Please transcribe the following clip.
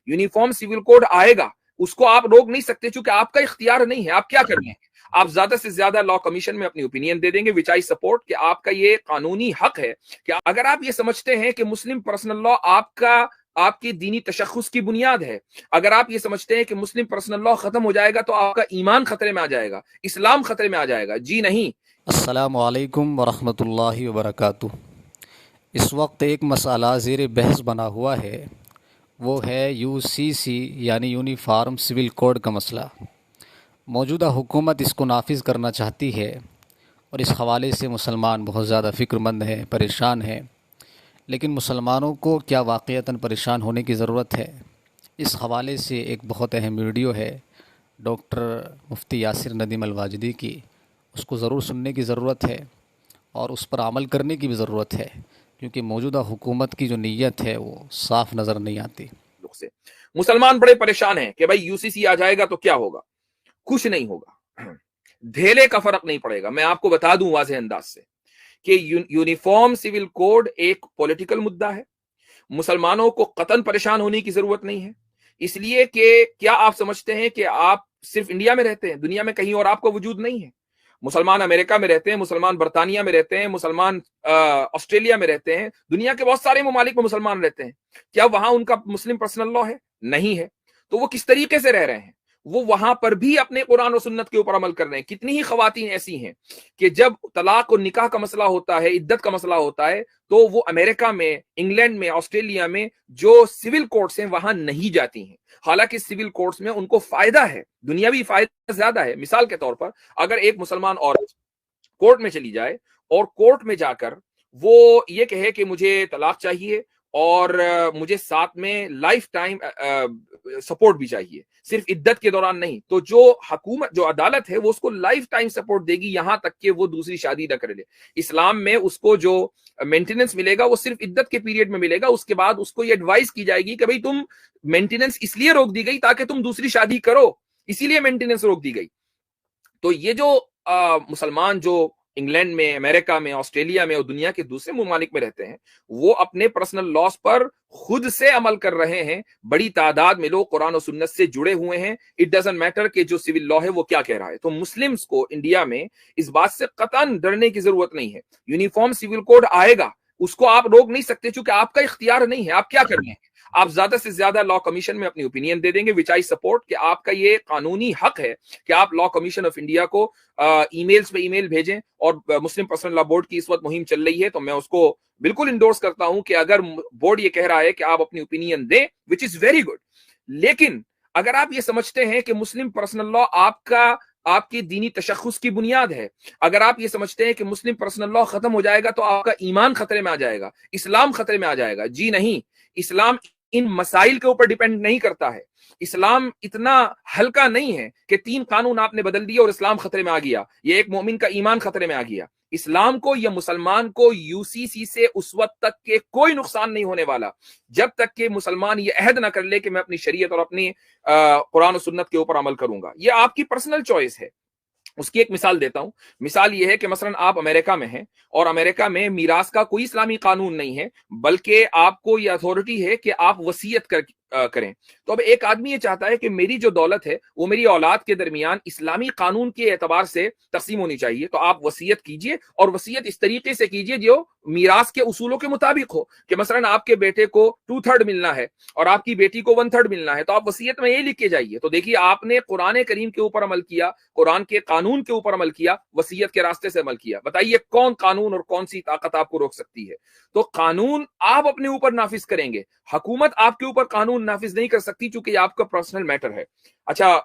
Uniform civil code आएगा, उसको आप रोक नहीं सकते क्योंकि आपका इख्तियार नहीं है। आप क्या कर रहे हैं, आप ज्यादा से ज्यादा लॉ कमीशन में अपनी ओपिनियन दे देंगे, विच आई सपोर्ट, कि आपका ये कानूनी हक है कि अगर आप ये समझते हैं कि मुस्लिम पर्सनल लॉ आपकी दीनी तशख्खुस की बुनियाद है, अगर आप ये समझते हैं कि मुस्लिम पर्सनल लॉ खत्म हो जाएगा तो आपका ईमान खतरे में आ जाएगा, इस्लाम खतरे में आ जाएगा, जी नहीं। अस्सलामु अलैकुम वरहमतुल्लाहि वबरकातुह। इस वक्त एक मसला ज़ेर बहस बना हुआ है, वो है यूसीसी यानी यूनिफॉर्म सिविल कोड का मसला। मौजूदा हुकूमत इसको नाफिज करना चाहती है और इस हवाले से मुसलमान बहुत ज़्यादा फ़िक्रमंद हैं, परेशान हैं। लेकिन मुसलमानों को क्या वाक़ईतन परेशान होने की ज़रूरत है? इस हवाले से एक बहुत अहम वीडियो है डॉक्टर मुफ्ती यासिर नदीम अल-वाजिदी की, उसको ज़रूर सुनने की ज़रूरत है और उस पर अमल करने की भी ज़रूरत है, क्योंकि मौजूदा हुकूमत की जो नीयत है वो साफ़ नज़र नहीं आती। मुसलमान बड़े परेशान हैं कि भाई यूसीसी आ जाएगा तो क्या होगा। कुछ नहीं होगा, धेले का फर्क नहीं पड़ेगा। मैं आपको बता दूं वाज़ेह अंदाज से कि यूनिफॉर्म सिविल कोड एक पॉलिटिकल मुद्दा है। मुसलमानों को कतन परेशान होने की जरूरत नहीं है, इसलिए कि क्या आप समझते हैं कि आप सिर्फ इंडिया में रहते हैं, दुनिया में कहीं और आपका वजूद नहीं है? मुसलमान अमेरिका में रहते हैं, मुसलमान बरतानिया में रहते हैं, मुसलमान ऑस्ट्रेलिया में रहते हैं, दुनिया के बहुत सारे ममालिक में मुसलमान रहते हैं। क्या वहां उनका मुस्लिम पर्सनल लॉ है? नहीं है। तो वो किस तरीके से रह रहे हैं? वो वहां पर भी अपने कुरान और सुन्नत के ऊपर अमल कर रहे हैं। कितनी ही खवातीन ऐसी हैं कि जब तलाक और निकाह का मसला होता है, इद्दत का मसला होता है, तो वो अमेरिका में, इंग्लैंड में, ऑस्ट्रेलिया में जो सिविल कोर्ट्स हैं वहां नहीं जाती हैं। हालांकि सिविल कोर्ट्स में उनको फायदा है, दुनियावी फायदा ज्यादा है। मिसाल के तौर पर अगर एक मुसलमान औरत कोर्ट में चली जाए और कोर्ट में जाकर वो ये कहे कि मुझे तलाक चाहिए और मुझे साथ में लाइफ टाइम सपोर्ट भी चाहिए, सिर्फ इद्दत के दौरान नहीं, तो जो हुकूमत, जो अदालत है, वो उसको लाइफ टाइम सपोर्ट देगी, यहां तक कि वो दूसरी शादी न कर ले। इस्लाम में उसको जो मेंटेनेंस मिलेगा वो सिर्फ इद्दत के पीरियड में मिलेगा। उसके बाद उसको ये एडवाइस की जाएगी कि भाई तुम, मेंटेनेंस इसलिए रोक दी गई ताकि तुम दूसरी शादी करो, इसीलिए मेंटेनेंस रोक दी गई। तो ये जो मुसलमान जो इंग्लैंड में, अमेरिका में, ऑस्ट्रेलिया में और दुनिया के दूसरे ममालिक में रहते हैं, वो अपने पर्सनल लॉस पर खुद से अमल कर रहे हैं। बड़ी तादाद में लोग कुरान और सुन्नत से जुड़े हुए हैं। इट डजंट मैटर कि जो सिविल लॉ है वो क्या कह रहा है। तो मुस्लिम्स को इंडिया में इस बात से कतन डरने की जरूरत नहीं है। यूनिफॉर्म सिविल कोड आएगा, उसको आप रोक नहीं सकते क्योंकि आपका इख्तियार नहीं है। आप क्या कर रहे हैं, आप ज्यादा से ज्यादा लॉ कमीशन में अपनी ओपिनियन दे देंगे, विच आई सपोर्ट, कि आपका ये कानूनी हक है कि आप लॉ कमीशन ऑफ इंडिया को ईमेल्स पे ईमेल भेजें। और मुस्लिम पर्सनल लॉ बोर्ड की इस वक्त मुहिम चल रही है, तो मैं उसको बिल्कुल इंडोर्स करता हूं कि अगर बोर्ड ये कह रहा है कि आप अपनी ओपिनियन दें, विच इज वेरी गुड। लेकिन अगर आप ये समझते हैं कि मुस्लिम पर्सनल लॉ आपकी दीनी तशख्खुस की बुनियाद है, अगर आप ये समझते हैं कि मुस्लिम पर्सनल लॉ खत्म हो जाएगा तो आपका ईमान खतरे में आ जाएगा, इस्लाम खतरे में आ जाएगा, जी नहीं। इस्लाम इन मसाइल के ऊपर डिपेंड नहीं करता है। इस्लाम इतना हल्का नहीं है कि 3 कानून आपने बदल दिए और इस्लाम खतरे में आ गया, ये एक मोमिन का ईमान खतरे में आ गया। इस्लाम को या मुसलमान को यूसीसी से उस वक्त तक के कोई नुकसान नहीं होने वाला जब तक कि मुसलमान ये अहद ना कर ले कि मैं अपनी शरीयत और अपनी कुरान और सुन्नत के ऊपर अमल करूंगा। ये आपकी पर्सनल चॉइस है। उसकी एक मिसाल देता हूं। मिसाल यह है कि मसलन आप अमेरिका में हैं और अमेरिका में मीरास का कोई इस्लामी कानून नहीं है, बल्कि आपको यह अथॉरिटी है कि आप वसीयत करें। तो अब एक आदमी ये चाहता है कि मेरी जो दौलत है वो मेरी औलाद के दरमियान इस्लामी कानून के एतबार से तकसीम होनी चाहिए। तो आप वसीयत कीजिए और वसीयत इस तरीके से कीजिए जो मीरास के उसूलों के मुताबिक हो, कि मसलन आपके बेटे को 2/3 मिलना है और आपकी बेटी को 1/3 मिलना है, तो आप वसीयत में ये लिख के जाइए। तो देखिए, आपने कुरान करीम के ऊपर अमल किया, कुरान के कानून के ऊपर अमल किया, वसीयत के रास्ते से अमल किया। बताइए कौन कानून और कौन सी ताकत आपको रोक सकती है? तो कानून आप अपने ऊपर नाफिज करेंगे, हुकूमत आपके ऊपर कानून नाफिज नहीं कर सकती, क्योंकि आपका पर्सनल मैटर है। अच्छा,